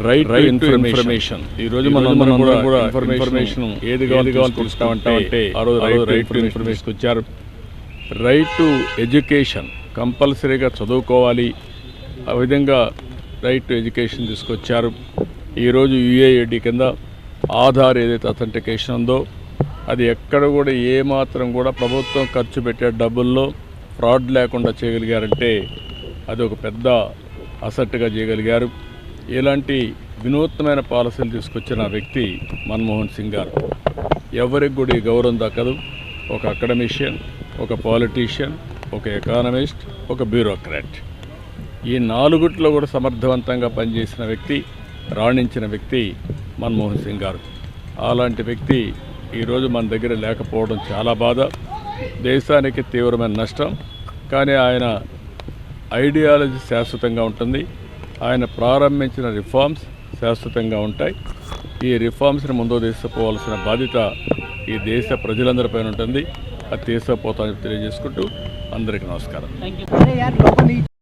Right information ఈ రోజు మనం కూడా ఇన్ఫర్మేషన్ ఏది కావాలి చూస్తామంటే ఆ రోజు రైట్ టు ఇన్ఫర్మేషన్ వచ్చారు. రైట్ టు ఎడ్యుకేషన్ కంపల్సరీగా చదువుకోవాలి, ఆ విధంగా రైట్ టు ఎడ్యుకేషన్ తీసుకొచ్చారు. ఈరోజు యుఏఐడి కింద ఆధార్ ఏదైతే అథెంటికేషన్ ఉందో అది ఎక్కడ కూడా ఏమాత్రం కూడా ప్రభుత్వం ఖర్చు పెట్టే డబ్బుల్లో ఫ్రాడ్ లేకుండా చేయగలిగారంటే అది ఒక పెద్ద అసెట్గా చేయగలిగారు. ఇలాంటి వినూత్నమైన పాలసీలు తీసుకొచ్చిన వ్యక్తి మన్మోహన్ సింగ్ గారు. ఎవరికి కూడా ఈ గౌరవం దక్కదు. ఒక అకాడమిషియన్, ఒక పాలిటీషియన్, ఒక ఎకానమిస్ట్, ఒక బ్యూరోక్రాట్, ఈ నాలుగుట్లో కూడా సమర్థవంతంగా పనిచేసిన వ్యక్తి, రాణించిన వ్యక్తి మన్మోహన్ సింగ్ గారు. అలాంటి వ్యక్తి ఈరోజు మన దగ్గర లేకపోవడం చాలా బాధ, దేశానికి తీవ్రమైన నష్టం. కానీ ఆయన ఐడియాలజీ శాశ్వతంగా ఉంటుంది. ఆయన ప్రారంభించిన రిఫార్మ్స్ శాశ్వతంగా ఉంటాయి. ఈ రిఫార్మ్స్ని ముందు తీసుకుపోవాల్సిన బాధ్యత ఈ దేశ ప్రజలందరిపైన ఉంటుంది. అది తీసుకుపోతామని తెలియజేసుకుంటూ అందరికీ నమస్కారం.